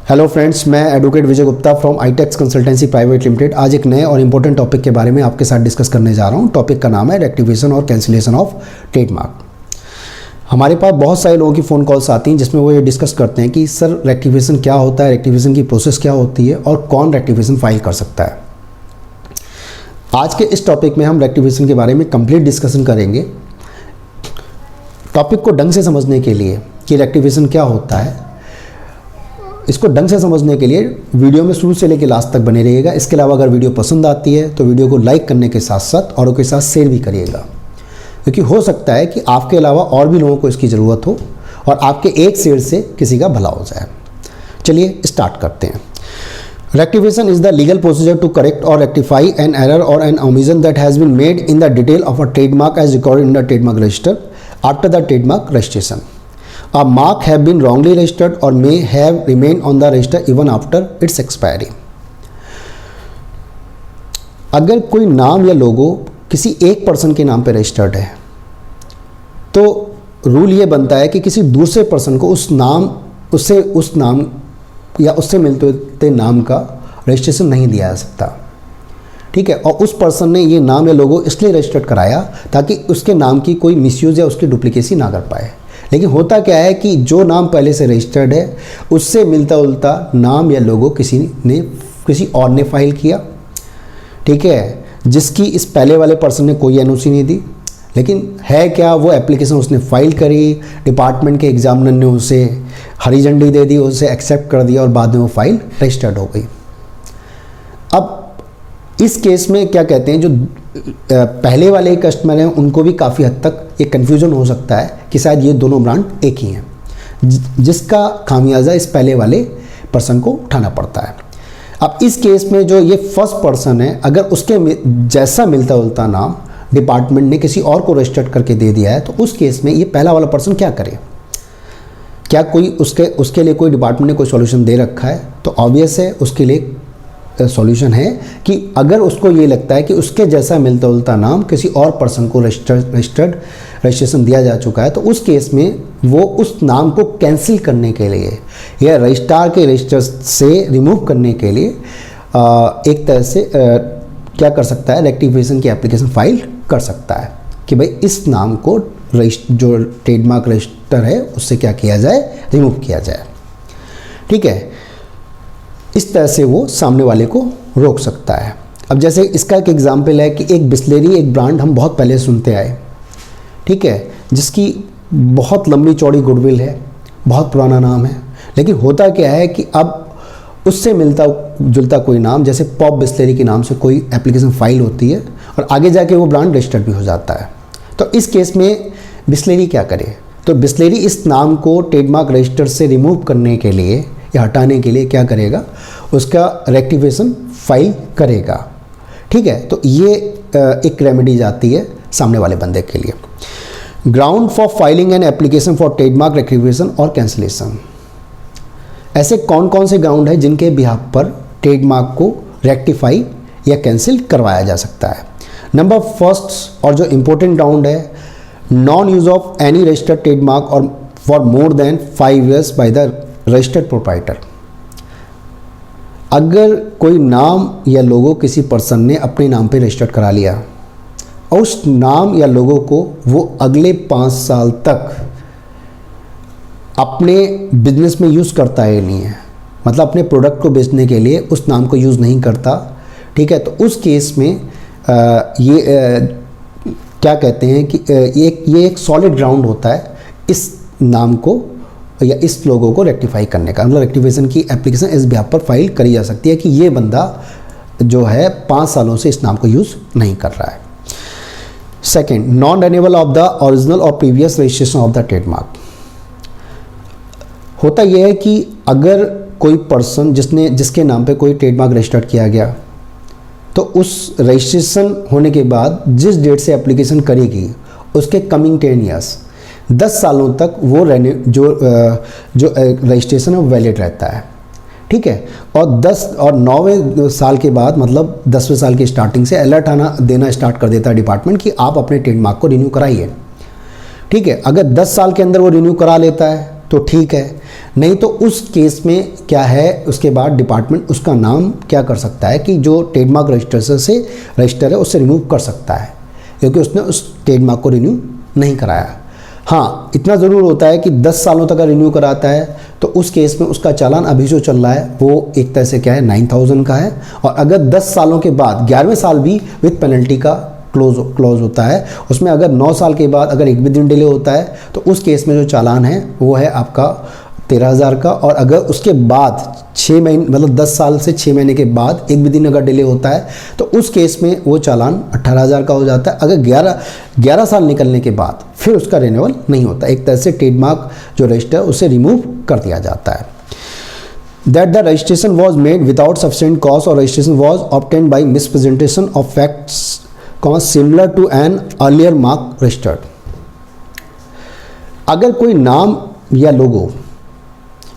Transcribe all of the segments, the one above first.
Hello friends, मैं advocate Vijay Gupta from ITX consultancy private limited आज एक नए और इम्पोर्टेंट टॉपिक के बारे में आपके साथ डिस्कस करने जा रहा हूं। टॉपिक का नाम है रेक्टिफिकेशन और कैंसिलेशन ऑफ ट्रेडमार्क। हमारे पास बहुत सारे लोगों की फ़ोन कॉल्स आती हैं जिसमें वो ये डिस्कस करते हैं कि सर रेक्टिफिकेशन क्या होता है, रेक्टिफिकेशन की प्रोसेस क्या होती है और कौन रेक्टिफिकेशन फाइल कर सकता है। आज के इस टॉपिक में हम रेक्टिफिकेशन के बारे में कंप्लीट डिस्कशन करेंगे। टॉपिक को ढंग से समझने के लिए कि रेक्टिफिकेशन क्या होता है, इसको ढंग से समझने के लिए वीडियो में शुरू से लेकर लास्ट तक बने रहिएगा। इसके अलावा अगर वीडियो पसंद आती है तो वीडियो को लाइक करने के साथ साथ औरों के साथ शेयर भी करिएगा, क्योंकि हो सकता है कि आपके अलावा और भी लोगों को इसकी ज़रूरत हो और आपके एक शेयर से किसी का भला हो जाए। चलिए स्टार्ट करते हैं। Rectification is the legal procedure to correct और रेक्टिफाई एन एरर और an omission that has been made in the detail of a trademark as recorded in the trademark register after the trademark registration. A mark have been wrongly registered or may have remained on the register even after its expiry। अगर कोई नाम या लोगो किसी एक person के नाम पे registered है तो रूल ये बनता है कि किसी दूसरे पर्सन को उस नाम या उससे मिलते नाम का रजिस्ट्रेशन नहीं दिया जा सकता। ठीक है, और उस पर्सन ने ये नाम या लोगो इसलिए रजिस्टर्ड कराया ताकि उसके नाम की कोई मिसयूज़ या उसकी डुप्लीकेसी ना कर पाए। लेकिन होता क्या है कि जो नाम पहले से रजिस्टर्ड है उससे मिलता उल्टा नाम या लोगो किसी और ने फाइल किया, ठीक है, जिसकी इस पहले वाले पर्सन ने कोई एनओसी नहीं दी। लेकिन है क्या, वो एप्लीकेशन उसने फाइल करी, डिपार्टमेंट के एग्जामिनर ने उसे हरी झंडी दे दी, उसे एक्सेप्ट कर दिया और बाद में वो फाइल रजिस्टर्ड हो गई। अब इस केस में क्या कहते हैं, जो पहले वाले कस्टमर हैं उनको भी काफ़ी हद तक ये कन्फ्यूज़न हो सकता है कि शायद ये दोनों ब्रांड एक ही हैं, जिसका खामियाजा इस पहले वाले पर्सन को उठाना पड़ता है। अब इस केस में जो ये फर्स्ट पर्सन है, अगर उसके जैसा मिलता जुलता नाम डिपार्टमेंट ने किसी और को रजिस्टर्ड करके दे दिया है तो उस केस में ये पहला वाला पर्सन क्या करे? क्या कोई उसके लिए कोई डिपार्टमेंट ने कोई सॉल्यूशन दे रखा है? तो ऑब्वियस है उसके लिए सॉल्यूशन है कि अगर उसको ये लगता है कि उसके जैसा मिलता जुलता नाम किसी और पर्सन को रजिस्ट्रेशन दिया जा चुका है तो उस केस में वो उस नाम को कैंसिल करने के लिए या रजिस्ट्रार के रजिस्टर से रिमूव करने के लिए एक तरह से क्या कर सकता है, रेक्टिफिकेशन की एप्लीकेशन फाइल कर सकता है कि भाई इस नाम को जो ट्रेडमार्क रजिस्टर है उससे क्या किया जाए, रिमूव किया जाए। ठीक है, इस तरह से वो सामने वाले को रोक सकता है। अब जैसे इसका एक एग्जाम्पल है कि एक बिस्लेरी एक ब्रांड हम बहुत पहले सुनते आए, ठीक है, जिसकी बहुत लंबी चौड़ी गुडविल है, बहुत पुराना नाम है। लेकिन होता क्या है कि अब उससे मिलता जुलता कोई नाम, जैसे पॉप बिस्लेरी के नाम से कोई एप्लीकेशन फाइल होती है और आगे जाके वो ब्रांड रजिस्टर्ड भी हो जाता है। तो इस केस में बिस्लेरी क्या करे? तो बिस्लेरी इस नाम को ट्रेडमार्क रजिस्टर से रिमूव करने के लिए या हटाने के लिए क्या करेगा, उसका रेक्टिफिकेशन फाइल करेगा। ठीक है, तो ये एक रेमेडी आती है सामने वाले बंदे के लिए। Ground for filing an application for trademark rectification और कैंसिलेशन। ऐसे कौन कौन से ग्राउंड है जिनके बिहाफ पर ट्रेडमार्क को रेक्टिफाई या कैंसिल करवाया जा सकता है? नंबर फर्स्ट और जो इम्पोर्टेंट ग्राउंड है, non use of any registered trademark or for more than 5 years by the registered proprietor. अगर कोई नाम या लोगो किसी पर्सन ने अपने नाम पे रजिस्टर्ड करा लिया और उस नाम या लोगो को वो अगले 5 साल तक अपने बिजनेस में यूज़ करता है नहीं है, मतलब अपने प्रोडक्ट को बेचने के लिए उस नाम को यूज़ नहीं करता, ठीक है, तो उस केस में क्या कहते हैं कि ये एक सॉलिड ग्राउंड होता है इस नाम को या इस लोगों को रेक्टिफाई करने का। मतलब रेक्टिफिकेशन की एप्लीकेशन इस बिहाफ पर फाइल करी जा सकती है कि ये बंदा जो है 5 सालों से इस नाम को यूज़ नहीं कर रहा है। Second, non renewal of the original or previous registration of the trademark. होता यह है कि अगर कोई पर्सन जिसके नाम पे कोई ट्रेडमार्क रजिस्टर्ड किया गया तो उस रजिस्ट्रेशन होने के बाद जिस डेट से एप्लीकेशन करेगी उसके कमिंग 10 years 10 सालों तक वो जो रजिस्ट्रेशन है वो वैलिड रहता है। ठीक है, और 10 और 9वें साल के बाद मतलब 10वें साल की स्टार्टिंग से अलर्ट देना स्टार्ट कर देता है डिपार्टमेंट कि आप अपने ट्रेडमार्क को रिन्यू कराइए। ठीक है, अगर 10 साल के अंदर वो रिन्यू करा लेता है तो ठीक है, नहीं तो उस केस में क्या है, उसके बाद डिपार्टमेंट उसका नाम क्या कर सकता है कि जो ट्रेडमार्क रजिस्टर है उससे रिमूव कर सकता है, क्योंकि उसने उस ट्रेडमार्क को रिन्यू नहीं कराया। हाँ, इतना ज़रूर होता है कि 10 सालों तक रिन्यू कराता है तो उस केस में उसका चालान अभी जो चल रहा है वो एक तरह से क्या है 9,000 का है, और अगर 10 सालों के बाद 11वें साल भी विथ पेनल्टी का क्लोज होता है, उसमें अगर 9 साल के बाद अगर एक भी दिन डिले होता है तो उस केस में जो चालान है वो है आपका 13,000 का, और अगर उसके बाद 6 महीने मतलब 10 साल से 6 महीने के बाद एक भी दिन अगर डिले होता है तो उस केस में वो चालान 18,000 का हो जाता है। अगर 11 साल निकलने के बाद फिर उसका रिन्यूअल नहीं होता, एक तरह से ट्रेडमार्क जो रजिस्टर उसे रिमूव कर दिया जाता है। That the registration was made without sufficient cause or registration was obtained by mispresentation of facts similar to an earlier mark registered। अगर कोई नाम या लोगो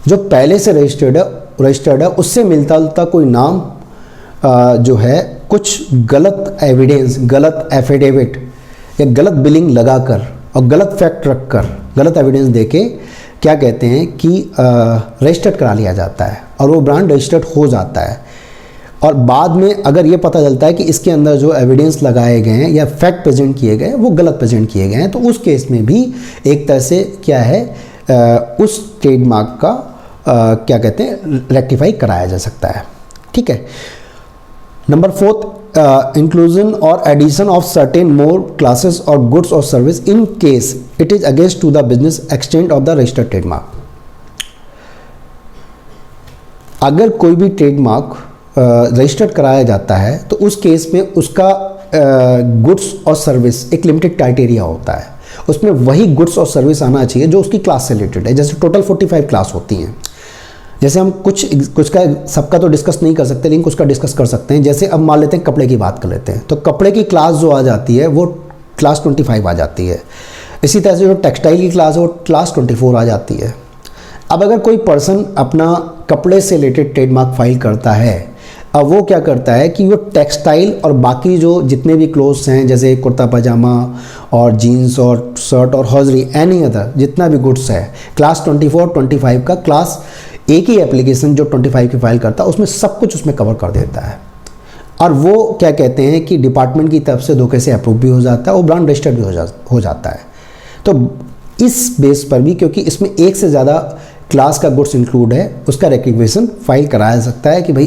जो पहले से रजिस्टर्ड है उससे मिलता जुलता कोई नाम जो है कुछ गलत एविडेंस, गलत एफिडेविट या गलत बिलिंग लगाकर और गलत फैक्ट रखकर, गलत एविडेंस देके क्या कहते हैं कि रजिस्टर्ड करा लिया जाता है और वो ब्रांड रजिस्टर्ड हो जाता है, और बाद में अगर ये पता चलता है कि इसके अंदर जो एविडेंस लगाए गए हैं या फैक्ट प्रेजेंट किए गए हैं वो गलत प्रेजेंट किए गए हैं, तो उस केस में भी एक तरह से क्या है उस ट्रेडमार्क का क्या कहते हैं रेक्टिफाई कराया जा सकता है। ठीक है। नंबर 4, इंक्लूजन और addition of certain more classes और गुड्स और service in case it is against to the business extent of the registered trademark. अगर कोई भी ट्रेडमार्क रजिस्टर्ड कराया जाता है तो उस केस में उसका गुड्स और सर्विस एक लिमिटेड क्राइटेरिया होता है, उसमें वही गुड्स और सर्विस आना चाहिए जो उसकी क्लास से रिलेटेड है। जैसे टोटल 45 क्लास होती हैं, जैसे हम कुछ का सबका तो डिस्कस नहीं कर सकते लेकिन कुछ का डिस्कस कर सकते हैं। जैसे अब मान लेते हैं कपड़े की बात कर लेते हैं, तो कपड़े की क्लास जो आ जाती है वो क्लास 25 आ जाती है। इसी तरह से जो टेक्सटाइल की क्लास है वो क्लास 24 आ जाती है। अब अगर कोई पर्सन अपना कपड़े से रिलेटेड ट्रेडमार्क फाइल करता है, अब वो क्या करता है कि वो टेक्सटाइल और बाकी जो जितने भी क्लोथ्स हैं जैसे कुर्ता पजामा और जीन्स और शर्ट और हॉजरी एनी अदर जितना भी गुड्स है क्लास 24 25 का क्लास एक ही एप्लीकेशन जो 25 की फाइल करता है उसमें सब कुछ उसमें कवर कर देता है, और वो क्या कहते हैं कि डिपार्टमेंट की तरफ से धोखे से अप्रूव भी हो जाता है, वो ब्रांड रजिस्टर्ड भी हो जाता है। तो इस बेस पर भी क्योंकि इसमें एक से ज़्यादा क्लास का गुड्स इंक्लूड है उसका रेक्टिफिकेशन फाइल कराया जा सकता है कि भाई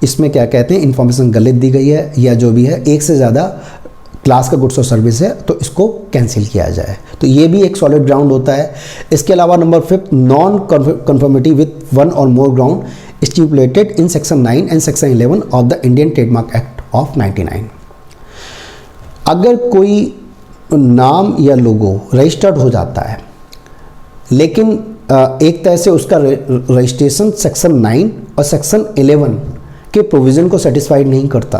इसमें क्या कहते हैं इन्फॉर्मेशन गलत दी गई है या जो भी है एक से ज़्यादा क्लास का गुड्स और सर्विस है तो इसको कैंसिल किया जाए, तो ये भी एक सॉलिड ग्राउंड होता है। इसके अलावा number 5, non conformity with one or more ground stipulated in section 9 and section 11 of the Indian trademark act of 99। अगर कोई नाम या लोगो रजिस्टर्ड हो जाता है लेकिन एक तरह से उसका रजिस्ट्रेशन सेक्शन 9 और सेक्शन 11 के प्रोविज़न को सेटिस्फाइड नहीं करता,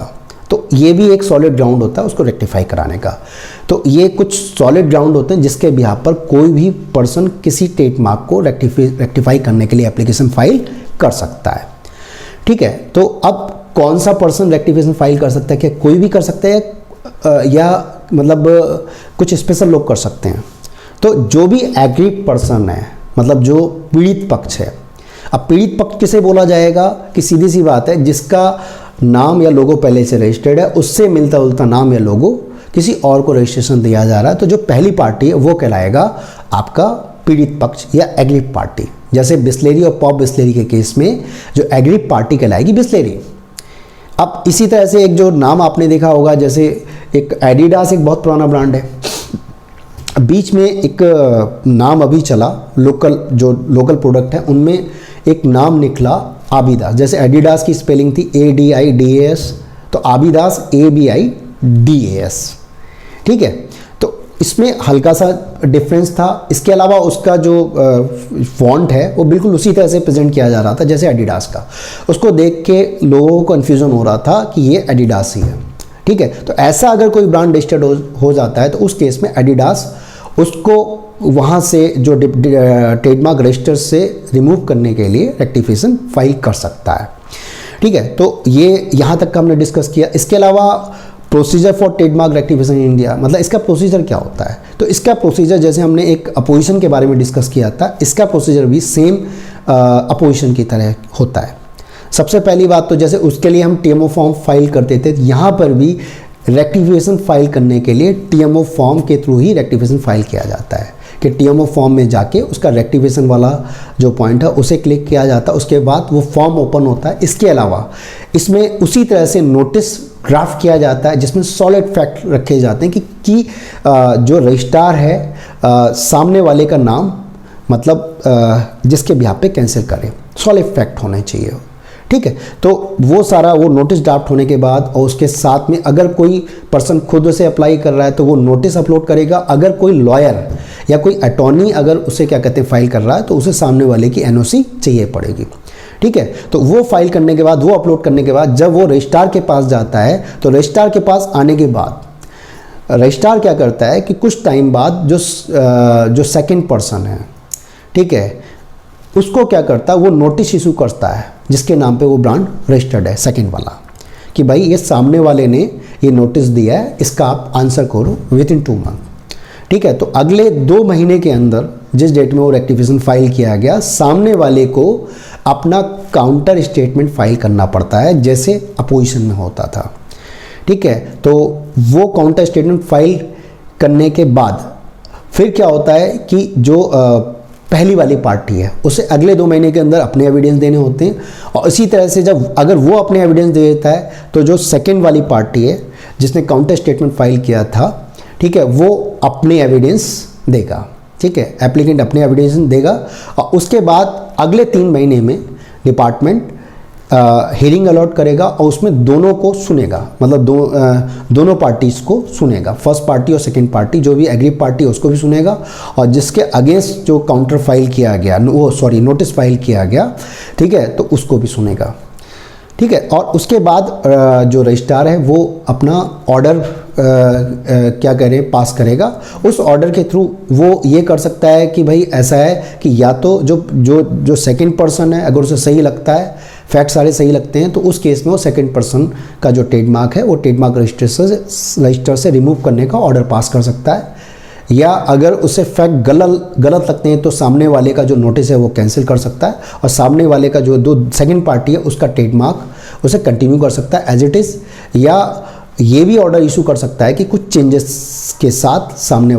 तो ये भी एक सॉलिड ग्राउंड होता है उसको रेक्टिफाई कराने का। तो ये कुछ सॉलिड ग्राउंड होते हैं जिसके बिहाफ पर कोई भी पर्सन किसी ट्रेडमार्क को रेक्टिफाई करने के लिए एप्लीकेशन फाइल कर सकता है। ठीक है, तो अब कौन सा पर्सन रेक्टिफिकेशन फाइल कर सकता है? क्या कोई भी कर सकता है या मतलब कुछ स्पेशल लोग कर सकते हैं? तो जो भी एग्रीड पर्सन है, मतलब जो पीड़ित पक्ष है। अब पीड़ित पक्ष किसे बोला जाएगा कि सीधी सी बात है जिसका नाम या लोगो पहले से रजिस्टर्ड है उससे मिलता जुलता नाम या लोगो किसी और को रजिस्ट्रेशन दिया जा रहा है, तो जो पहली पार्टी है वो कहलाएगा आपका पीड़ित पक्ष या एग्रीड पार्टी। जैसे बिस्लेरी और पॉप बिस्लेरी के केस में जो एग्रीड पार्टी कहलाएगी बिस्लेरी। अब इसी तरह से एक जो नाम आपने देखा होगा, जैसे एक एडिडास एक बहुत पुराना ब्रांड है, बीच में एक नाम अभी चला लोकल प्रोडक्ट है उनमें एक नाम निकला आबिदास। जैसे एडिडास की स्पेलिंग थी ADIDAS, तो आबिदास ABIDAS। ठीक है, तो इसमें हल्का सा डिफरेंस था। इसके अलावा उसका जो फॉन्ट है वो बिल्कुल उसी तरह से प्रेजेंट किया जा रहा था जैसे एडिडास का। उसको देख के लोगों को कन्फ्यूज़न हो रहा था कि ये एडिडास ही है। ठीक है, तो ऐसा अगर कोई ब्रांड रजिस्टर्ड हो जाता है तो उस केस में एडिडास उसको वहाँ से जो ट्रेडमार्क रजिस्टर से रिमूव करने के लिए रेक्टिफिकेशन फाइल कर सकता है। ठीक है, तो ये यहाँ तक का हमने डिस्कस किया। इसके अलावा procedure for trademark rectification in India, मतलब इसका प्रोसीजर क्या होता है? तो इसका प्रोसीजर, जैसे हमने एक अपोजिशन के बारे में डिस्कस किया था, इसका प्रोसीजर भी सेम अपोजिशन की तरह होता है। सबसे पहली बात तो जैसे उसके लिए हम टीएमओ फॉर्म फाइल करते थे, यहाँ पर भी रेक्टिफिकेशन फाइल करने के लिए टीएमओ फॉर्म के थ्रू ही रेक्टिफिकेशन फाइल किया जाता है कि टीएमओ फॉर्म में जाके उसका रेक्टिफिकेशन वाला जो पॉइंट है उसे क्लिक किया जाता है, उसके बाद वो फॉर्म ओपन होता है। इसके अलावा इसमें उसी तरह से नोटिस ड्राफ्ट किया जाता है जिसमें सॉलिड फैक्ट रखे जाते हैं कि जो रजिस्ट्रार है सामने वाले का नाम, मतलब जिसके बिहाफ पे कैंसिल करे, सॉलिड फैक्ट होने चाहिए, ठीक है। तो वो सारा वो नोटिस ड्राफ्ट होने के बाद और उसके साथ में अगर कोई पर्सन खुद से अप्लाई कर रहा है तो वो नोटिस अपलोड करेगा। अगर कोई लॉयर या कोई अटॉर्नी अगर उसे क्या कहते हैं फाइल कर रहा है तो उसे सामने वाले की एनओसी चाहिए पड़ेगी, ठीक है। तो वो फाइल करने के बाद, वो अपलोड करने के बाद जब वो रजिस्ट्रार के पास जाता है तो रजिस्ट्रार के पास आने के बाद रजिस्ट्रार क्या करता है कि कुछ टाइम बाद जो सेकंड पर्सन है, ठीक है, उसको क्या करता है, वो नोटिस इशू करता है जिसके नाम पे वो ब्रांड रजिस्टर्ड है, सेकंड वाला, कि भाई ये सामने वाले ने ये नोटिस दिया है, इसका आप आंसर करो विद इन 2 मंथ, ठीक है। तो अगले 2 महीने के अंदर जिस डेट में वो रेक्टिफिकेशन फाइल किया गया, सामने वाले को अपना काउंटर स्टेटमेंट फाइल करना पड़ता है जैसे अपोजिशन में होता था, ठीक है। तो वो काउंटर स्टेटमेंट फाइल करने के बाद फिर क्या होता है कि जो पहली वाली पार्टी है उसे अगले 2 महीने के अंदर अपने एविडेंस देने होते हैं, और इसी तरह से जब अगर वो अपने एविडेंस दे देता है तो जो सेकंड वाली पार्टी है जिसने काउंटर स्टेटमेंट फाइल किया था, ठीक है, वो अपने एविडेंस देगा, ठीक है, एप्लीकेंट अपने एविडेंस देगा। और उसके बाद अगले 3 महीने में डिपार्टमेंट हियरिंग अलॉट करेगा और उसमें दोनों को सुनेगा, मतलब दोनों पार्टीज़ को सुनेगा, फर्स्ट पार्टी और सेकंड पार्टी, जो भी एग्री पार्टी है उसको भी सुनेगा, और जिसके अगेंस्ट जो काउंटर फाइल किया गया, नोटिस फाइल किया गया, ठीक है, तो उसको भी सुनेगा, ठीक है। और उसके बाद जो रजिस्ट्रार है वो अपना ऑर्डर क्या करें पास करेगा। उस ऑर्डर के थ्रू वो ये कर सकता है कि भाई ऐसा है कि या तो जो सेकंड पर्सन है अगर उसे सही लगता है, फैक्ट सारे सही लगते हैं, तो उस केस में वो सेकंड पर्सन का जो ट्रेडमार्क है वो ट्रेडमार्क रजिस्टर से रिमूव करने का ऑर्डर पास कर सकता है, या अगर उसे फैक्ट गलत लगते हैं तो सामने वाले का जो नोटिस है वो कैंसिल कर सकता है, और सामने वाले का जो सेकंड पार्टी है उसका ट्रेडमार्क उसे कंटिन्यू कर सकता है एज इट इज़, या ये भी ऑर्डर इशू कर सकता है कि कुछ चेंजेस के साथ सामने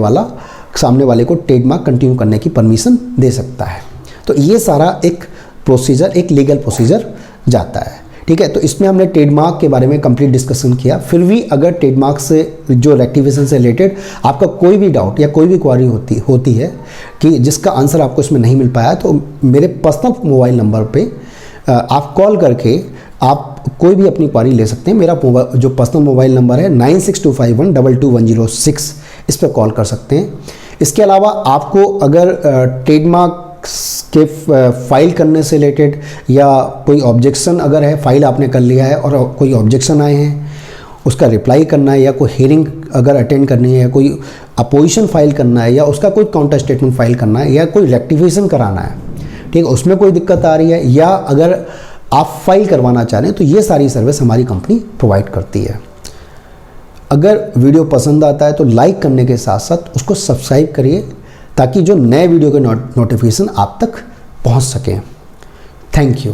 वाले को ट्रेडमार्क कंटिन्यू करने की परमिशन दे सकता है। तो ये सारा एक प्रोसीजर, एक लीगल प्रोसीजर जाता है, ठीक है। तो इसमें हमने ट्रेडमार्क के बारे में कंप्लीट डिस्कशन किया। फिर भी अगर ट्रेडमार्क से जो रेक्टिफिकेशन से रिलेटेड आपका कोई भी डाउट या कोई भी क्वारी होती है कि जिसका आंसर आपको इसमें नहीं मिल पाया, तो मेरे पर्सनल मोबाइल नंबर पे आप कॉल करके आप कोई भी अपनी क्वारी ले सकते हैं। मेरा जो पर्सनल मोबाइल नंबर है 9625122106, इस पर कॉल कर सकते हैं। इसके अलावा आपको अगर ट्रेडमार्क के फाइल करने से रिलेटेड या कोई ऑब्जेक्शन अगर है, फाइल आपने कर लिया है और कोई ऑब्जेक्शन आए हैं, उसका रिप्लाई करना है, या कोई हियरिंग अगर अटेंड करनी है, कोई अपोजिशन फाइल करना है, या उसका कोई काउंटर स्टेटमेंट फाइल करना है, या कोई रेक्टिफिकेशन कराना है, ठीक है, उसमें कोई दिक्कत आ रही है, या अगर आप फाइल करवाना चाह रहे हैं, तो ये सारी सर्विस हमारी कंपनी प्रोवाइड करती है। अगर वीडियो पसंद आता है तो लाइक करने के साथ साथ उसको सब्सक्राइब करिए ताकि जो नए वीडियो के नोटिफिकेशन आप तक पहुंच सकें। Thank you.